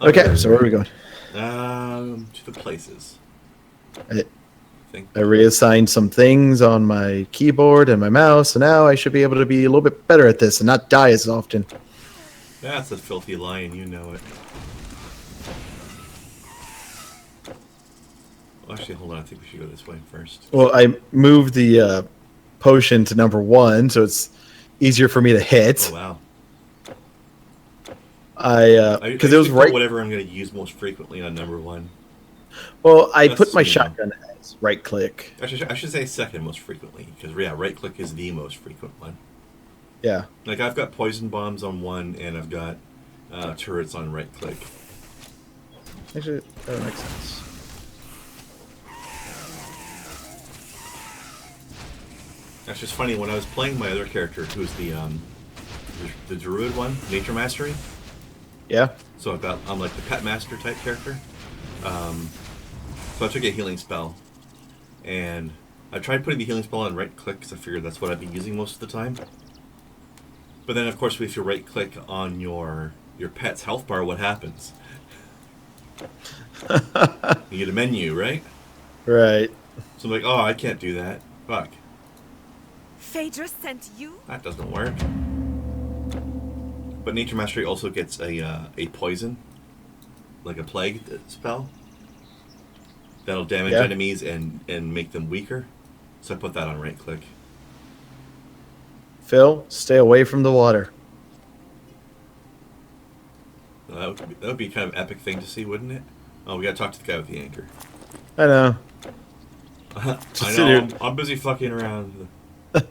Okay, so where are we going? To the places. I, Think. I reassigned some things on my keyboard and my mouse, and now I should be able to be a little bit better at this and not die as often. That's a filthy lion, you know it. Well, actually, hold on. I think we should go this way first. Well, I moved the potion to number 1, so it's easier for me to hit. Oh wow. I Because it was usually put right. whatever I'm going to use most frequently on number 1. Well, I That's put my me though. shotgun as right click. I should say second most frequently because yeah, right click is the most frequent one. Yeah. Like I've got poison bombs on 1, and I've got turrets on right click. Actually, that makes sense. That's just funny. When I was playing my other character, who's the druid one, nature mastery. Yeah. So I'm like the pet master type character. So I took a healing spell, and I tried putting the healing spell on right click because I figured that's what I'd be using most of the time. But then, of course, if you right click on your pet's health bar, what happens? You get a menu, right? Right. So I'm like, oh, I can't do that. Fuck. Phaedra sent you? That doesn't work. But Nature Mastery also gets a poison, like a plague spell, that'll damage enemies and make them weaker. So I put that on right click. Phil, stay away from the water. That would be kind of an epic thing to see, wouldn't it? Oh, we gotta talk to the guy with the anchor. I know. I know. I'm busy fucking around. Do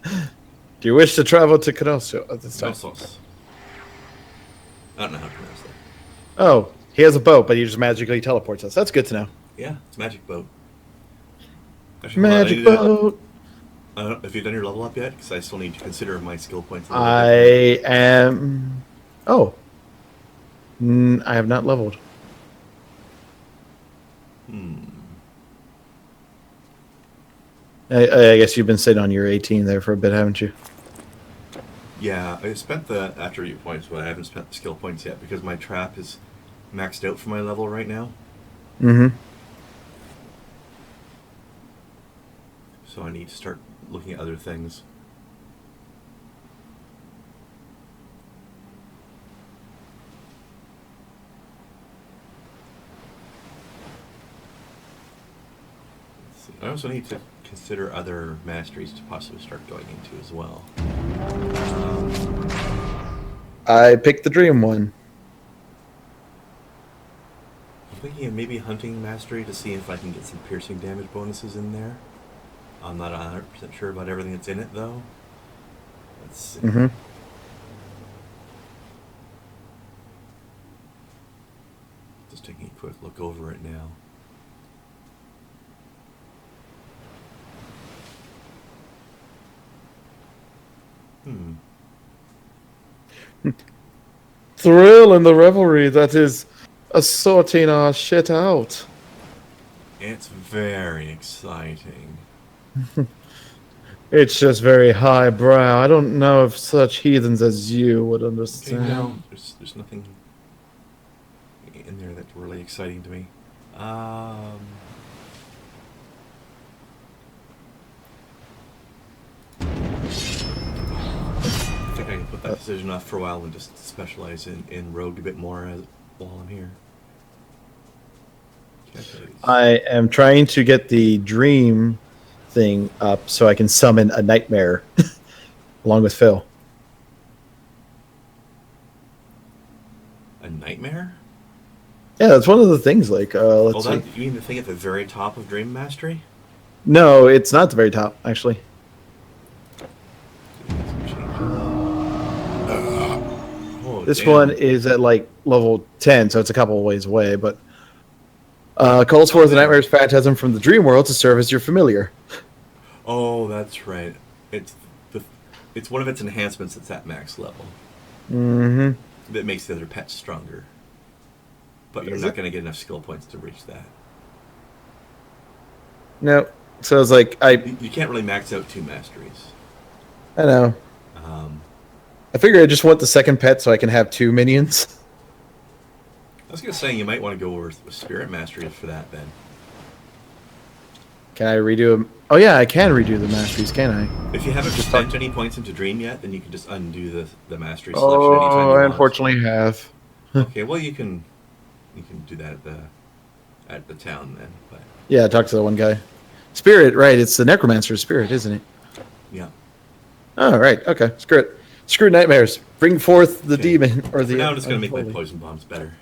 you wish to travel to Kenosha at this time? I don't know how to pronounce that. Oh, he has a boat, but he just magically teleports us. That's good to know. Yeah, it's magic boat. Actually, Magic boat. I don't know if you've done your level up yet, because I still need to consider my skill points. I am. Oh. I have not leveled. I guess you've been sitting on your 18 there for a bit, haven't you? Yeah, I spent the attribute points, but I haven't spent the skill points yet because my trap is maxed out for my level right now. Mm-hmm. So I need to start looking at other things. Let's see. I also need to consider other masteries to possibly start going into as well. I picked the dream one. I'm thinking of maybe hunting mastery to see if I can get some piercing damage bonuses in there. I'm not 100% sure about everything that's in it, though. Let's see. Mm-hmm. Just taking a quick look over it now. Thrill in the revelry that is sorting our shit out. It's very exciting. It's just very highbrow. I don't know if such heathens as you would understand. Okay, no, there's nothing in there that's really exciting to me. I think I can put that decision off for a while and just specialize in rogue a bit more while I'm here. I am trying to get the dream thing up so I can summon a nightmare along with Phil. A nightmare? Yeah, that's one of the things. Like, let's see. You mean the thing at the very top of Dream Mastery? No, it's not the very top, actually. This one is at like level 10, so it's a couple of ways away, but calls for the nightmare's phantasm from the dream world to serve as your familiar. Oh, that's right. It's one of its enhancements that's at max level. Mm-hmm. That makes the other pets stronger. But you're not going to get enough skill points to reach that. No. So it's like you can't really max out 2 masteries. I know. I figure I just want the second pet so I can have 2 minions. I was gonna say you might want to go with Spirit Mastery for that, Ben. Can I redo them? Oh yeah, I can redo the masteries, can I? If you haven't spent any points into Dream yet, then you can just undo the mastery selection anytime you Oh, want. I unfortunately have. Okay, well you can do that at the town then. But Yeah, talk to the one guy. Spirit, right? It's the Necromancer's spirit, isn't it? yeah. Oh, right. Okay. Screw it. Screw nightmares. Bring forth the demon or the. For now, I'm just gonna make my unholy. poison bombs better.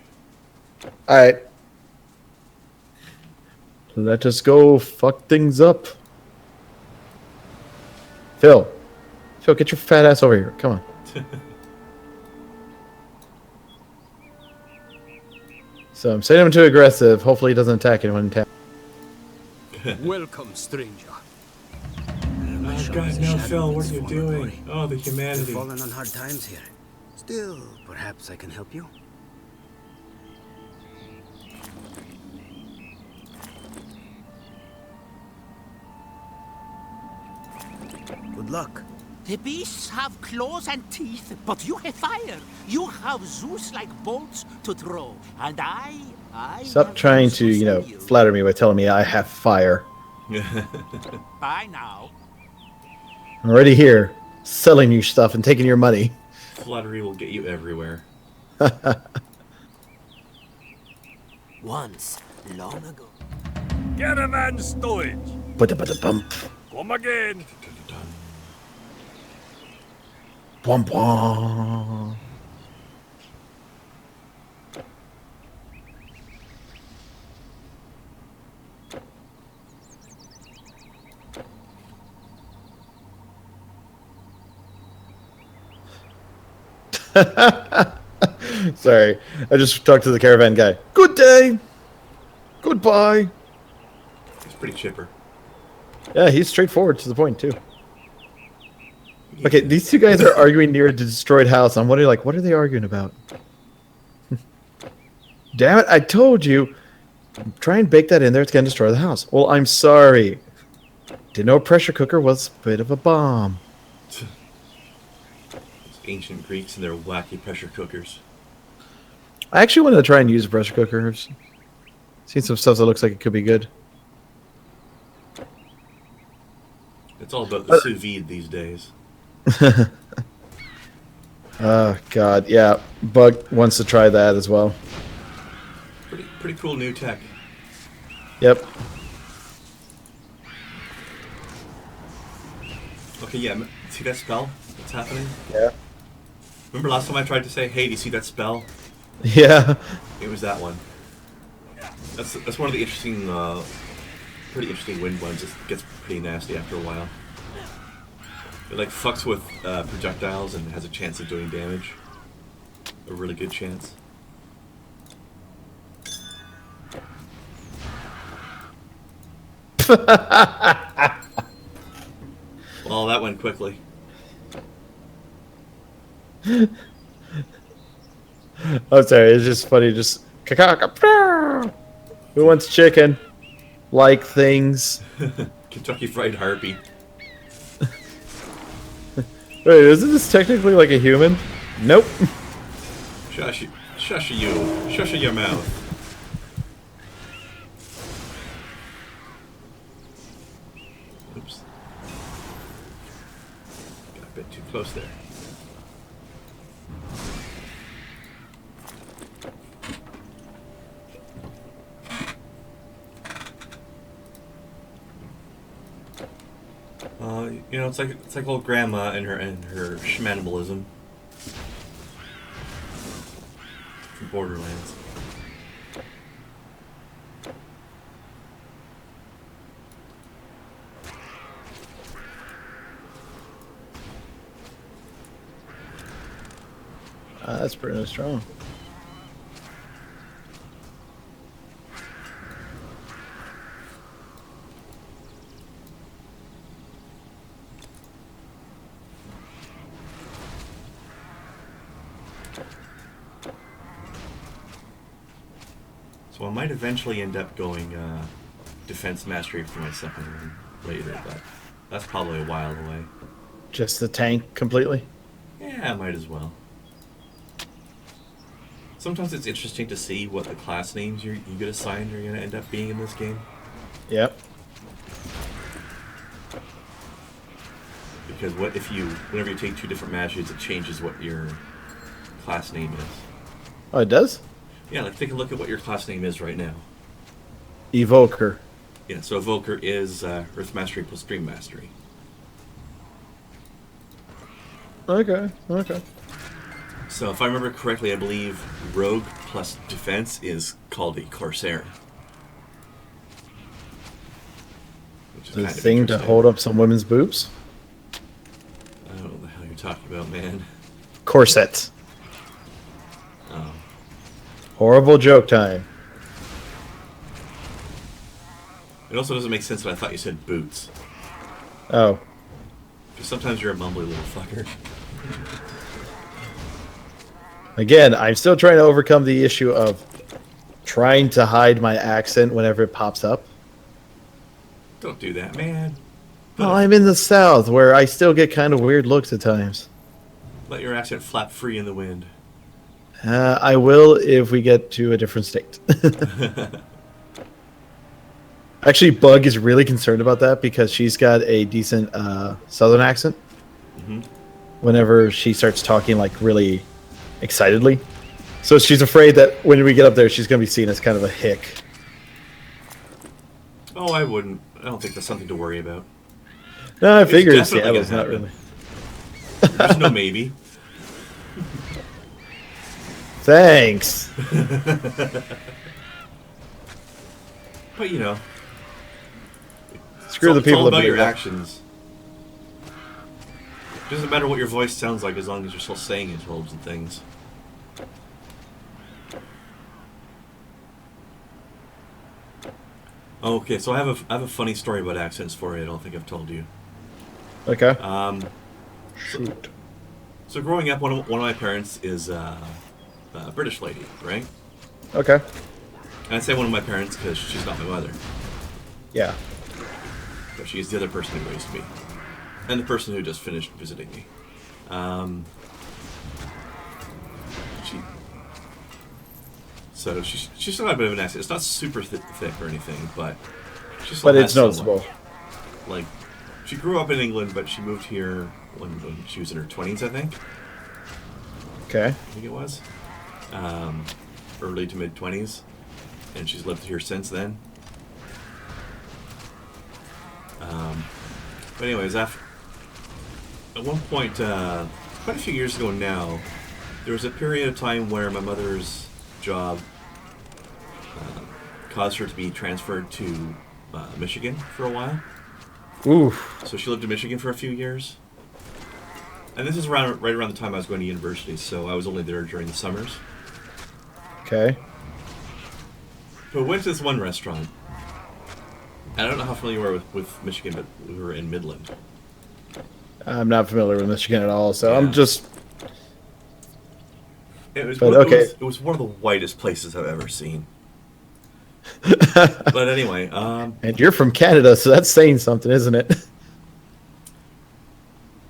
All right. Let us go fuck things up. Phil, get your fat ass over here. Come on. So I'm setting him to aggressive. Hopefully he doesn't attack anyone in town. Welcome, stranger. Oh God, no, Phil, what are you doing? Oh, the You've humanity. fallen on hard times here. Still, perhaps I can help you. Good luck. The beasts have claws and teeth, but you have fire. You have Zeus-like bolts to throw, and I Stop have trying to, Zeus in you. flatter me by telling me I have fire. Bye now. I'm already here, selling you stuff and taking your money. Flattery will get you everywhere. Once, long ago. Get a man stowage. Bump. Come again. Bwomp bwomp. Sorry, I just talked to the caravan guy. Good day. Goodbye. It's pretty chipper. Yeah, he's straightforward to the point too. Okay, these two guys are arguing near a destroyed house. I'm wondering, what are they arguing about? Damn it, I told you. Try and bake that in there. It's going to destroy the house. Well, I'm sorry. Didn't know a pressure cooker was a bit of a bomb. Those ancient Greeks and their wacky pressure cookers. I actually wanted to try and use a pressure cooker. I've seen some stuff that looks like it could be good. It's all about the sous vide these days. Oh, God. Yeah, Bug wants to try that as well. Pretty cool new tech. Yep. Okay, yeah. See that spell? What's happening? Yeah. Remember last time I tried to say, "Hey, do you see that spell?" Yeah. It was that one. That's one of the interesting, pretty interesting wind ones. It gets pretty nasty after a while. It fucks with projectiles and has a chance of doing damage. A really good chance. Well, that went quickly. I'm sorry, it's just funny. Just who wants chicken? Like things. Kentucky Fried Harpy. Wait, isn't this technically like a human? Nope. Shush you. Shush your mouth. Oops. Got a bit too close there. It's like old grandma and her schmanimalism from Borderlands. That's pretty strong. So I might eventually end up going defense mastery for my second one later, but that's probably a while away. Just the tank completely? Yeah, I might as well. Sometimes it's interesting to see what the class names you get assigned are going to end up being in this game. Yep. Because what if whenever you take 2 different matches, it changes what your class name is. Oh, it does? Yeah, like take a look at what your class name is right now. Evoker. Yeah, so Evoker is Earth Mastery plus Dream Mastery. Okay. So if I remember correctly, I believe Rogue plus Defense is called a Corsair. Which is The kind of thing to interesting. hold up some women's boobs? I don't know what the hell you're talking about, man. Corset. Oh. Horrible joke time. It also doesn't make sense that I thought you said boots. Oh. Because sometimes you're a mumbly little fucker. Again, I'm still trying to overcome the issue of trying to hide my accent whenever it pops up. Don't do that, man. Well, I'm in the South, where I still get kind of weird looks at times. Let your accent flap free in the wind. I will if we get to a different state. Actually, Bug is really concerned about that because she's got a decent Southern accent. Mm-hmm. Whenever she starts talking like really excitedly. So she's afraid that when we get up there, she's going to be seen as kind of a hick. Oh, I wouldn't. I don't think that's something to worry about. No, I It's figured definitely Seattle's gonna not happen. really. There's no maybe. Thanks. But you know, Screw the it's all people that about your believe that. actions. It doesn't matter what your voice sounds like as long as you're still saying intelligent and things. Okay, so I have a funny story about accents for you. I don't think I've told you. Okay. Shoot. So growing up, one of my parents is a British lady, right? Okay. And I say one of my parents because she's not my mother. Yeah. But she's the other person who raised me. And the person who just finished visiting me. She's still got a bit of an accent. It's not super thick or anything, but she still But has it's noticeable. somewhat. Like, she grew up in England, but she moved here when she was in her 20s, I think. Okay. I think it was. Early to mid 20s. And she's lived here since then. But anyways, at one point, quite a few years ago now, there was a period of time where my mother's job caused her to be transferred to Michigan for a while. Oof. So she lived in Michigan for a few years. And this is right around the time I was going to university, so I was only there during the summers. Okay. But we went to this one restaurant. I don't know how familiar you are with Michigan, but we were in Midland. I'm not familiar with Michigan at all, so Yeah. I'm just... It was, But, one, okay. it was one of the whitest places I've ever seen. But anyway, And you're from Canada, so that's saying something, isn't it?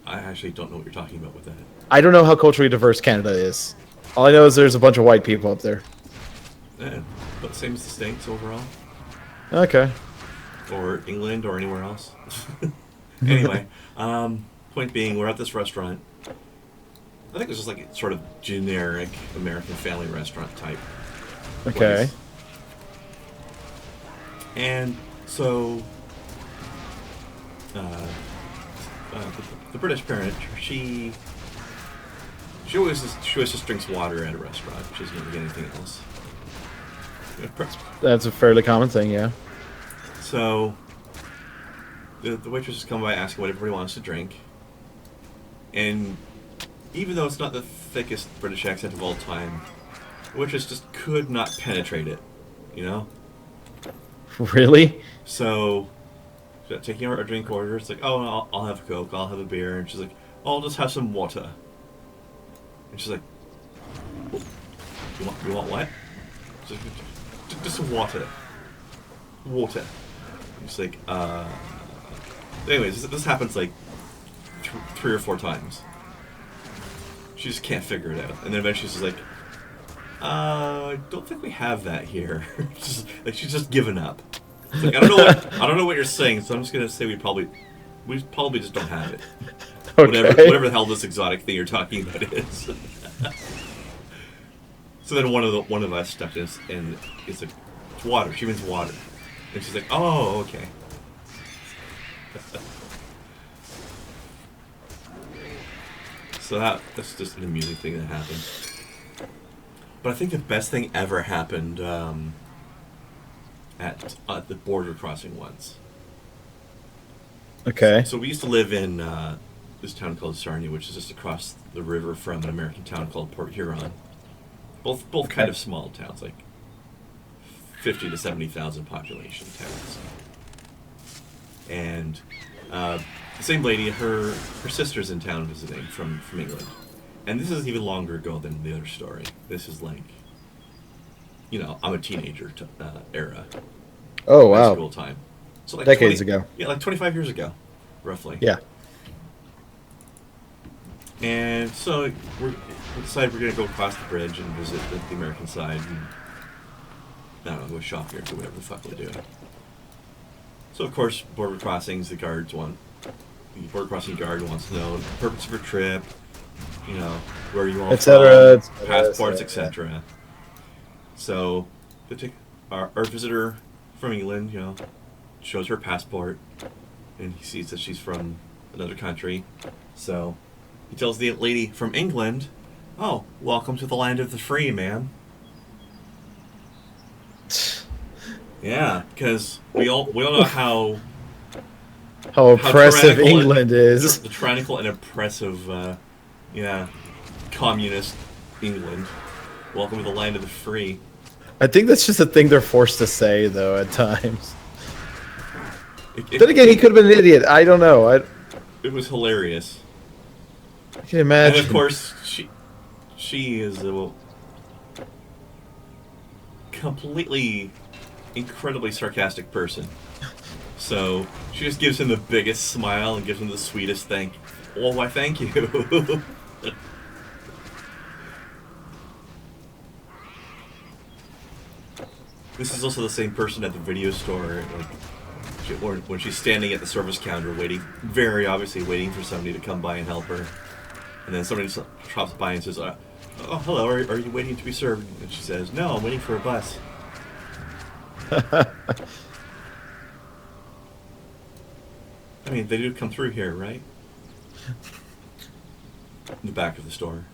I actually don't know what you're talking about with that. I don't know how culturally diverse Canada is. All I know is there's a bunch of white people up there. Yeah, but same as the States overall. Okay. Or England or anywhere else. Anyway, point being, we're at this restaurant. I think it was just like a sort of generic American family restaurant type Okay. place. And so, the British parent, she always just drinks water at a restaurant. She doesn't really get anything else. That's a fairly common thing, yeah. So, the waitresses come by asking what everybody wants to drink. And even though it's not the thickest British accent of all time, the waitress just could not penetrate it, you know? Really? So, she's taking our drink order. It's like, oh, I'll have a Coke, I'll have a beer. And she's like, oh, I'll just have some water. And she's like, you want what? She's like, just some water. Water. And she's like, Anyways, this happens like 3 or 4 times. She just can't figure it out. And then eventually she's like, I don't think we have that here. She's just given up. It's like, I don't know what you're saying, so I'm just gonna say we probably just don't have it. Okay. Whatever the hell this exotic thing you're talking about is. So then one of us stepped in, and it's like, it's water. She means water, and she's like, oh, okay. So that's just an amusing thing that happened. But I think the best thing ever happened at the border crossing once. Okay. So we used to live in this town called Sarnia, which is just across the river from an American town called Port Huron. Both kind of small towns, like 50 to 70,000 population towns. And the same lady, her sister's in town visiting from England. And this is even longer ago than the other story. This is like, I'm a teenager era. Oh, High wow. school time. So like Decades ago. Yeah, like 25 years ago, roughly. Yeah. And so we decided we're going to go across the bridge and visit the American side. And, I don't know, go shopping or do whatever the fuck we're doing. So, of course, border crossings, the border crossing guard wants to know the purpose of your trip, where you are Etc., from, passports, etc. So, our visitor from England, shows her passport, and he sees that she's from another country. So, he tells the lady from England, "Oh, welcome to the land of the free, ma'am." Yeah, because we all know how oppressive England is. The tyrannical and oppressive, communist England. Welcome to the land of the free. I think that's just a thing they're forced to say, though, at times. Then again, he could have been an idiot. I don't know. It was hilarious. I can imagine. And of course, she is a completely, incredibly sarcastic person. So she just gives him the biggest smile and gives him the sweetest thank. Well, why, thank you. This is also the same person at the video store, when she's standing at the service counter, very obviously waiting for somebody to come by and help her. And then somebody drops by and says, "Oh, hello, are you waiting to be served?" And she says, "No, I'm waiting for a bus." I mean, they do come through here, right? In the back of the store.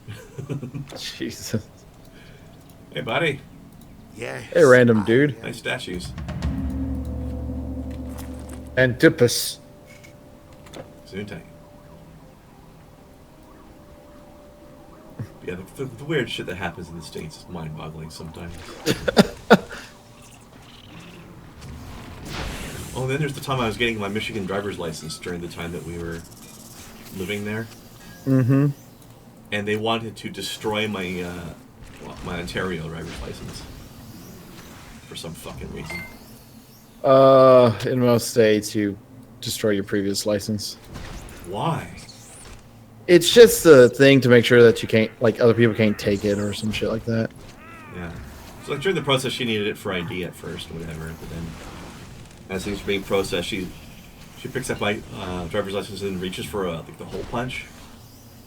Jesus. Hey, buddy. Yes. Hey, random dude. Nice statues. Antipas. Zuntang. Yeah, the weird shit that happens in the States is mind-boggling sometimes. Oh, then there's the time I was getting my Michigan driver's license during the time that we were living there. Mm-hmm. And they wanted to destroy my Ontario driver's license. For some fucking reason. In most states, you destroy your previous license. Why? It's just a thing to make sure that you can't, other people can't take it or some shit like that. Yeah. So during the process, she needed it for ID at first, or whatever. But then, as things were being processed, she picks up my driver's license and reaches for the hole punch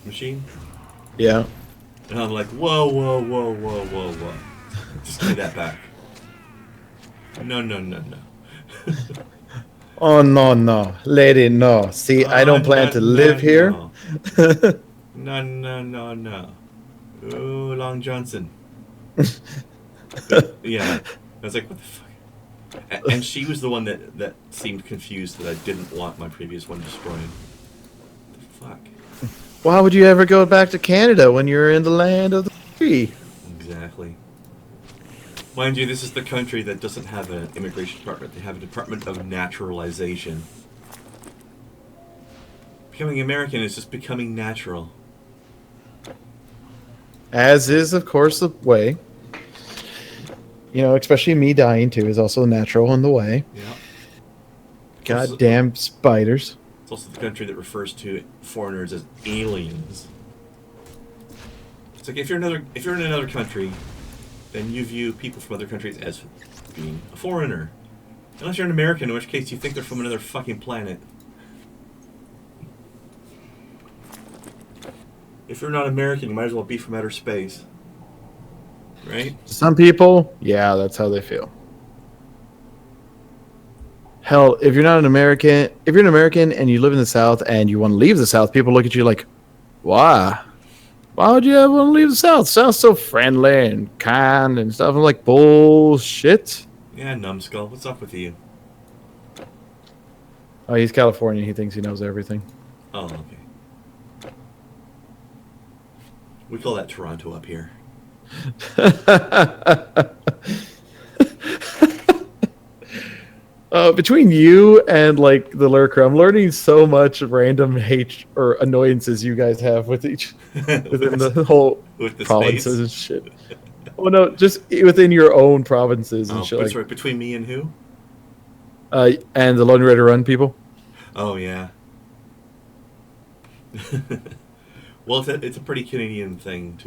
machine. Yeah. And I'm like, whoa. Just give me that back. No. Oh, no. Lady, no. See, I don't plan to live here. No. Ooh, Long Johnson. Yeah. I was like, what the fuck? And she was the one that seemed confused that I didn't want my previous one destroyed. What the fuck? Why would you ever go back to Canada when you're in the land of the free? Exactly. Mind you, this is the country that doesn't have an immigration department. They have a department of naturalization. Becoming American is just becoming natural. As is, of course, the way. Especially me dying too is also natural in the way. Yeah. Goddamn spiders. It's also the country that refers to foreigners as aliens. It's like if you're in another country, then you view people from other countries as being a foreigner. Unless you're an American, in which case you think they're from another fucking planet. If you're not American, you might as well be from outer space. Right? Some people, yeah, that's how they feel. Hell, if you're not an American, if you're an American and you live in the South and you want to leave the South, people look at you like, why? Why would you ever want to leave the South? Sounds so friendly and kind and stuff. I'm like, bullshit. Yeah, numbskull, what's up with you? Oh, he's Californian. He thinks he knows everything. Oh, okay. We call that Toronto up here. Between you and like the lurker, I'm learning so much random hate or annoyances you guys have with each within the whole With the provinces and states? shit. Oh no, just within your own provinces and shit. Sorry, between me and who? And the Lone Rider Run people. Oh yeah. Well, it's a pretty Canadian thing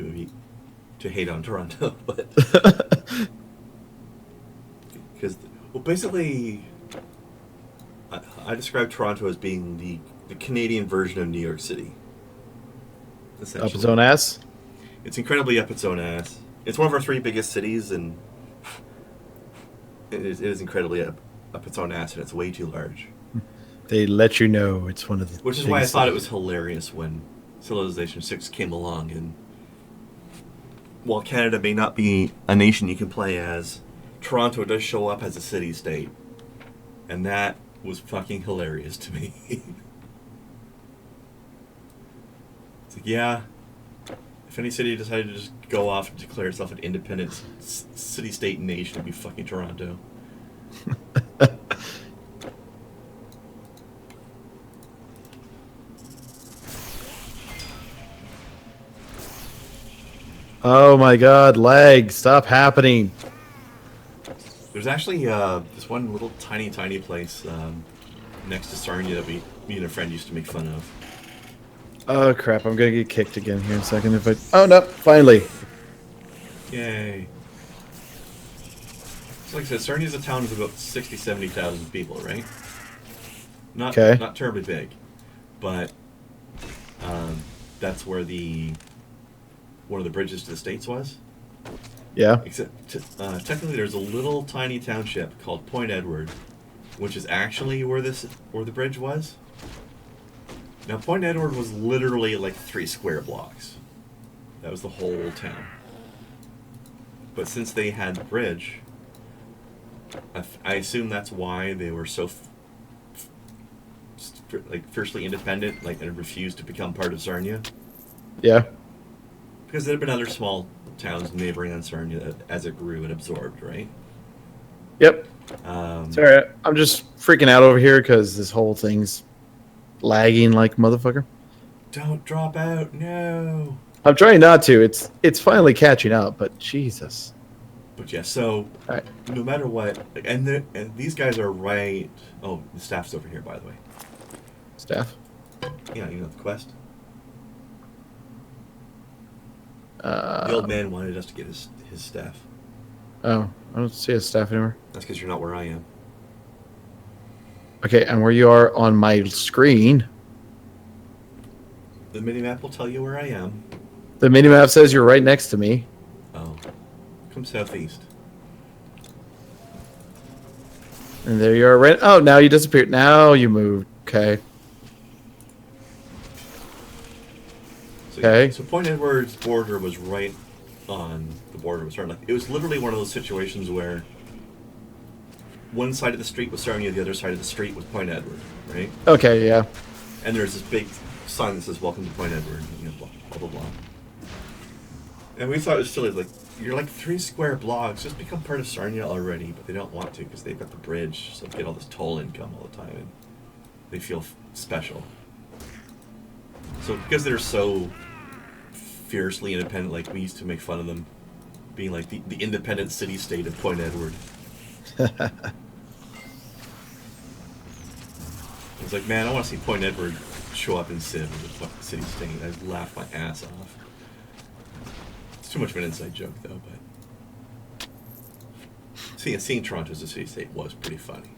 to hate on Toronto, but because basically, I describe Toronto as being the Canadian version of New York City. Up its own ass. It's incredibly up its own ass. It's one of our 3 biggest cities, and it is incredibly up its own ass, and it's way too large. They let you know it's one of the. Which is why I thought it was hilarious when Civilization 6 came along, and while Canada may not be a nation you can play as, Toronto does show up as a city-state. And that was fucking hilarious to me. It's like, yeah, if any city decided to just go off and declare itself an independent city-state nation, it'd be fucking Toronto. Oh my god, lag, stop happening. There's actually this one little tiny place next to Sarnia that me and a friend used to make fun of. Oh crap, I'm gonna get kicked again here in a second if I... Oh no, finally. Yay. So like I said, Sarnia's a town of about 70,000 people, right? Not terribly big, but that's where one of the bridges to the States was. Yeah. Except, technically, there's a little tiny township called Point Edward, which is actually where the bridge was. Now, Point Edward was literally like 3 square blocks. That was the whole town. But since they had the bridge, I assume that's why they were so fiercely independent, and refused to become part of Sarnia. Yeah. Because there had been other small towns neighboring on Sarnia as it grew and absorbed, right? Yep. Sorry, I'm just freaking out over here because this whole thing's lagging like motherfucker. Don't drop out, no. I'm trying not to. It's finally catching up, but Jesus. But yeah, so right. No matter what, and these guys are right. Oh, the staff's over here, by the way. Staff? Yeah, you know the quest. The old man wanted us to get his staff. Oh, I don't see his staff anymore. That's because you're not where I am. Okay, and where you are on my screen. The minimap will tell you where I am. The minimap says you're right next to me. Oh. Come southeast. And there you are right... Oh, now you disappeared. Now you moved. Okay. Okay. So Point Edward's border was right on the border with Sarnia. It was literally one of those situations where one side of the street was Sarnia, the other side of the street was Point Edward, right? Okay, yeah. And there's this big sign that says "Welcome to Point Edward," blah blah blah blah. And we thought it was silly, like, you're like 3 square blocks, just become part of Sarnia already, but they don't want to because they've got the bridge, so they get all this toll income all the time, and they feel special. So because they're so fiercely independent, like, we used to make fun of them being like the independent city-state of Point Edward. It's like, man, I want to see Point Edward show up in Civ as a fucking city-state. I'd laugh my ass off. It's too much of an inside joke, though, but... seeing Toronto as a city-state was pretty funny.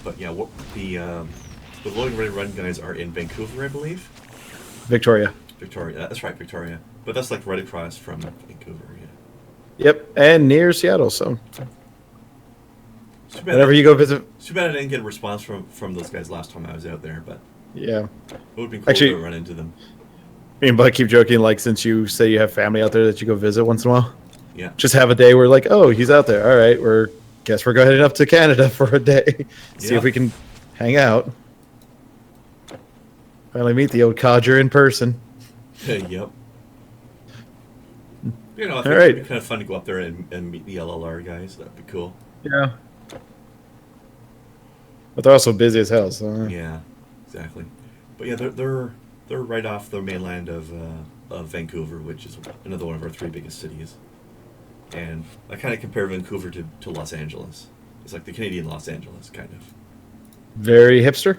But yeah, what the loading ready run guys are in Vancouver, I believe. Victoria. Victoria, that's right, Victoria. But that's like right across from Vancouver. Yeah. Yep, and near Seattle. So Too bad whenever you go visit, Too bad I didn't get a response from those guys last time I was out there. But yeah. it would have been cool Actually, to run into them. me and Bud keep joking, like, since you say you have family out there that you go visit once in a while, Yeah. just have a day where, like, oh, he's out there. All right, guess we're going up to Canada for a day. See if we can hang out. Finally meet the old codger in person. Yep. You know, I think All right. it'd be kind of fun to go up there and meet the LLR guys. That'd be cool. Yeah. But they're also busy as hell, so. Yeah, exactly. But yeah, they're right off the mainland of Vancouver, which is another one of our 3 biggest cities. And I kind of compare Vancouver to Los Angeles. It's like the Canadian Los Angeles, kind of. Very hipster?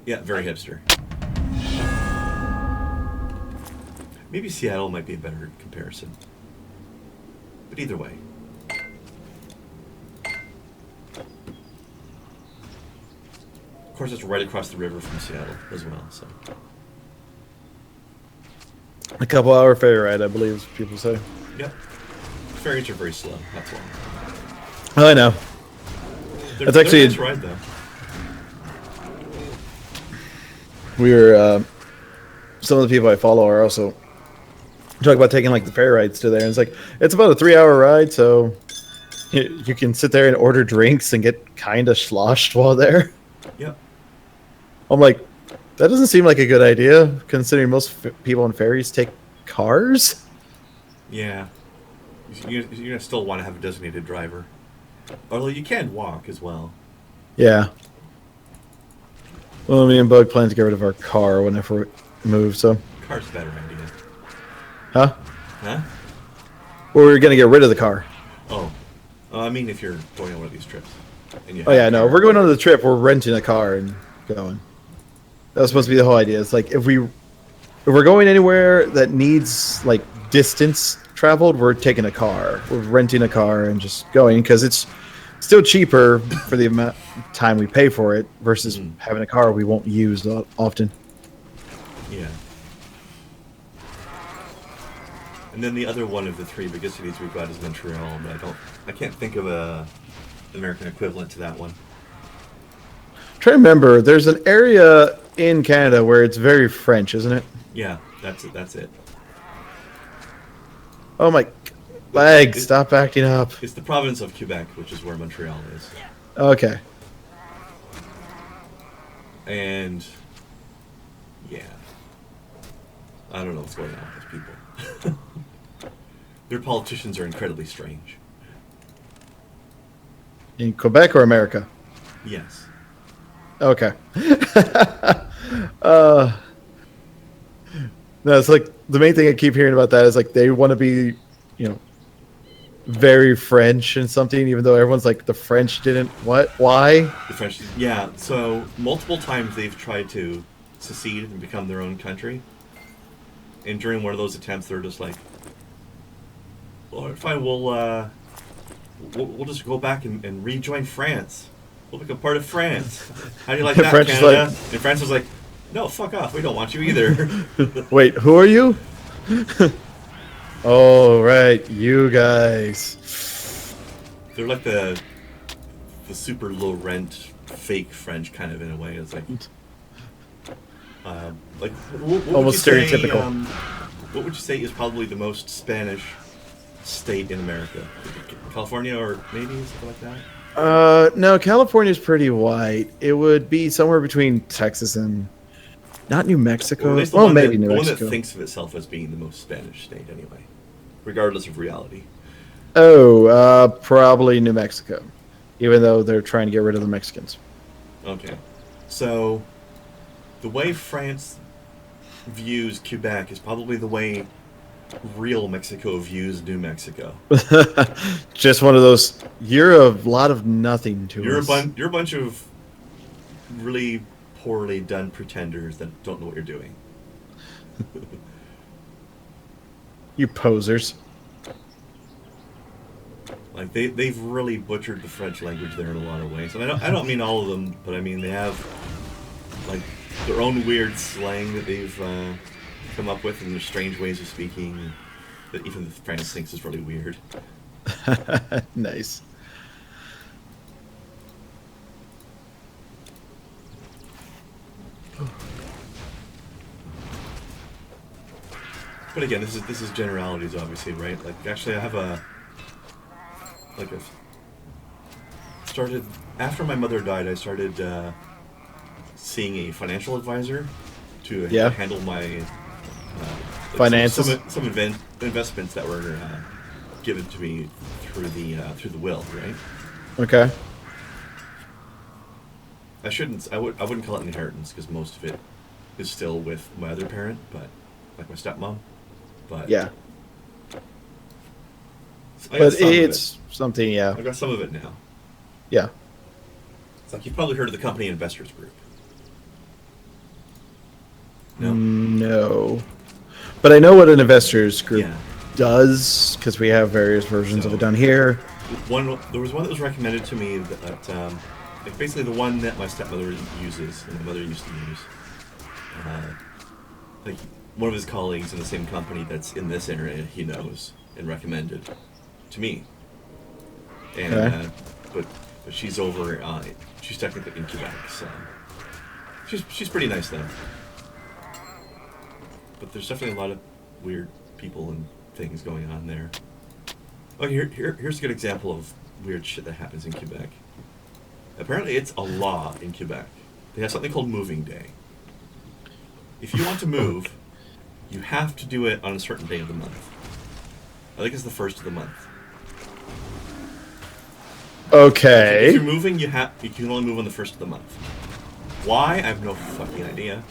Very hipster. Maybe Seattle might be a better comparison. But either way. Of course, it's right across the river from Seattle as well, so. A couple hour ferry ride, I believe, as people say. Yep. Ferries are very slow, that's why. Oh, I know. That's actually a nice ride, though. We were, some of the people I follow are also talking about taking, like, the ferry rides to there. And it's like, it's about a 3-hour ride, so you can sit there and order drinks and get kind of sloshed while there. Yep. I'm like, that doesn't seem like a good idea, considering most people on ferries take cars. Yeah. You're going to still want to have a designated driver. Although you can walk as well. Yeah. Well, me and Bug plan to get rid of our car whenever we move, so. Car's a better idea. Huh? Huh? Well, we were going to get rid of the car. Oh. I mean, if you're going on one of these trips. And you Oh, yeah, have a no. car. If we're going on the trip, we're renting a car and going. That was supposed to be the whole idea. It's like, if we're going anywhere that needs, like, distance traveled, we're taking a car. We're renting a car and just going, because it's still cheaper for the amount of time we pay for it versus having a car we won't use often. Yeah. And then the other one of the 3 biggest cities we've got is Montreal, but I can't think of an American equivalent to that one. Try to remember, there's an area in Canada where it's very French, isn't it? Yeah, that's it. Oh my legs, stop acting up. It's the province of Quebec, which is where Montreal is. Okay. And yeah. I don't know what's going on with those people. Their politicians are incredibly strange. In Quebec or America? Yes. Okay. No, it's like the main thing I keep hearing about that is like they want to be, very French and something, even though everyone's like the French didn't. What? Why? The French, yeah. So multiple times they've tried to secede and become their own country, and during one of those attempts, they're just like, "Well, fine, we'll just go back and rejoin France. We'll become part of France. How do you like that, French is Canada?" like- And France was like, "No, fuck off. We don't want you either." Wait, who are you? Oh, right, you guys. They're like the super low rent fake French kind of in a way. It's like what Almost would you say, stereotypical. what would you say is probably the most Spanish state in America? California or maybe something like that? No, California's pretty white. It would be somewhere between Texas and not New Mexico. Or at least the Well, one maybe that, New the one Mexico. that thinks of itself as being the most Spanish state anyway, regardless of reality. Oh, probably New Mexico, even though they're trying to get rid of the Mexicans. Okay. So, the way France views Quebec is probably the way real Mexico views New Mexico. Just one of those. You're a lot of nothing to You're us. you're a bunch of really poorly done pretenders that don't know what you're doing. You posers. Like they've really butchered the French language there in a lot of ways. And I don't mean all of them, but I mean they have like their own weird slang that they've come up with, and their strange ways of speaking that even France thinks is really weird. Nice. But again, this is generalities, obviously, right? Like, actually, I have started after my mother died. I started seeing a financial advisor to handle my finances. Some investments that were given to me through the will, right? Okay. I wouldn't call it inheritance because most of it is still with my other parent, but like my stepmom. But yeah. But it's something, yeah. I got some of it now. Yeah. It's like you've probably heard of the Company Investors Group. No. No. But I know what an investors group does because we have various versions of it down here. There was one that was recommended to me that like basically the one that my stepmother uses and my mother used to use. Like one of his colleagues in the same company that's in this area he knows and recommended to me. And but she's over. She's technically in Quebec, so she's pretty nice though. But there's definitely a lot of weird people and things going on there. Oh, here's a good example of weird shit that happens in Quebec. Apparently, it's a law in Quebec. They have something called moving day. If you want to move, you have to do it on a certain day of the month. I think it's the first of the month. Okay. If you're moving, you can only move on the first of the month. Why? I have no fucking idea.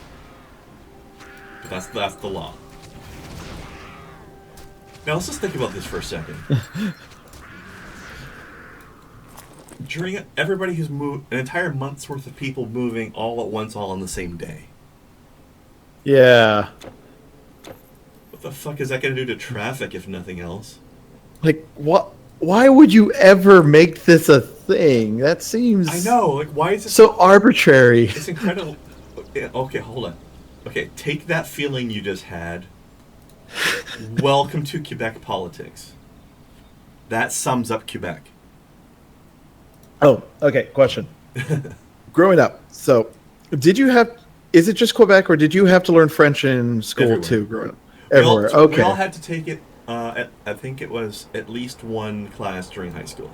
But that's the law. Now let's just think about this for a second. During everybody who's moved an entire month's worth of people moving all at once, all on the same day. Yeah. What the fuck is that going to do to traffic, if nothing else? Like, what? Why would you ever make this a thing? That seems... I know, like, why is it... so arbitrary. It's incredible. Okay, hold on. Okay, take that feeling you just had. Welcome to Quebec politics. That sums up Quebec. Oh, okay, question. Growing up, so, did you have... Is it just Quebec, or did you have to learn French in school, Everywhere. Too, growing up? Everywhere, okay. We all had to take it, I think it was at least one class during high school.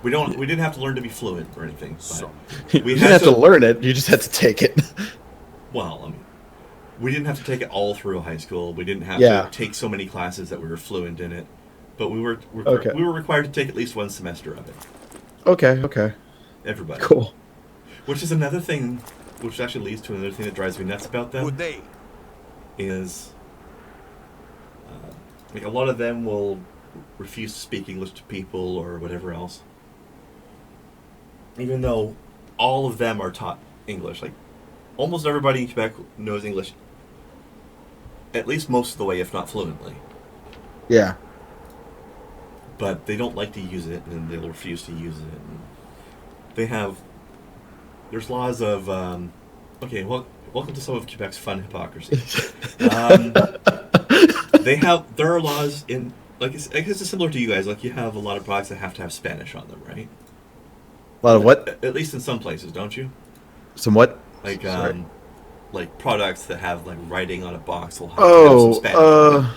We didn't have to learn to be fluent or anything. You didn't have to learn it, you just had to take it. Well, I mean, we didn't have to take it all through high school. We didn't have to take so many classes that we were fluent in it. But we were required to take at least one semester of it. Okay. Everybody. Cool. Which is another thing, which actually leads to another thing that drives me nuts about them. Good day. Is like a lot of them will refuse to speak English to people or whatever else. Even though all of them are taught English. Like, almost everybody in Quebec knows English at least most of the way, if not fluently. Yeah. But they don't like to use it, and they'll refuse to use it. And there's laws of, okay, well, welcome to some of Quebec's fun hypocrisy. There are laws in, like, I guess it's similar to you guys, like, you have a lot of products that have to have Spanish on them, right? A lot of what? At least in some places, don't you? Some what? Like, like products that have, like, writing on a box will have to have some Spanish on them.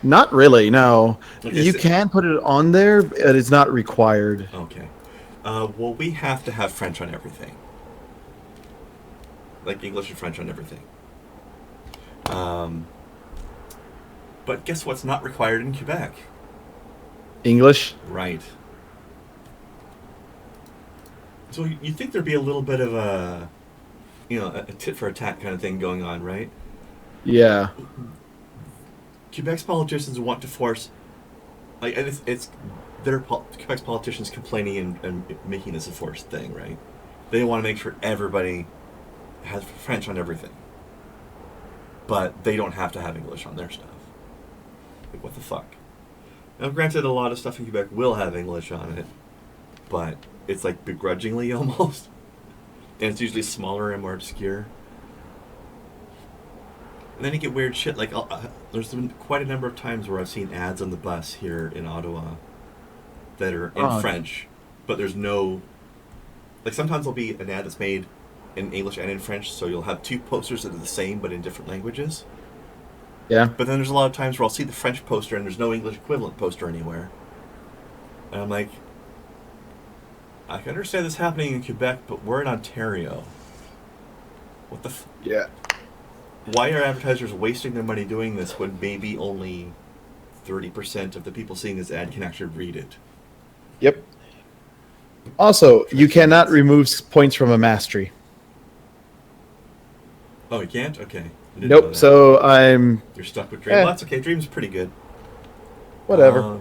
Not really, no. Okay, you can put it on there, but it's not required. Okay. Well, we have to have French on everything. Like English and French on everything. But guess what's not required in Quebec? English? Right. So you think there'd be a little bit of a tit for a tat kind of thing going on, right? Yeah. Quebec's politicians want to force, like, and it's Quebec's politicians complaining and making this a forced thing, right? They want to make sure everybody has French on everything, but they don't have to have English on their stuff. Like, what the fuck? Now, granted, a lot of stuff in Quebec will have English on it, but it's like begrudgingly almost. And it's usually smaller and more obscure. And then you get weird shit. Like, there's been quite a number of times where I've seen ads on the bus here in Ottawa that are in French, but there's no... Like, sometimes there'll be an ad that's made in English and in French, so you'll have two posters that are the same but in different languages. Yeah. But then there's a lot of times where I'll see the French poster and there's no English equivalent poster anywhere. And I'm like, I can understand this happening in Quebec, but we're in Ontario. What the Yeah. Why are advertisers wasting their money doing this when maybe only 30% of the people seeing this ad can actually read it? Yep. Also, you cannot remove points from a mastery. Oh, you can't? Okay. I didn't know Nope. that. So I'm You're stuck with Dream. Eh. Well, that's okay. Dream's pretty good. whatever.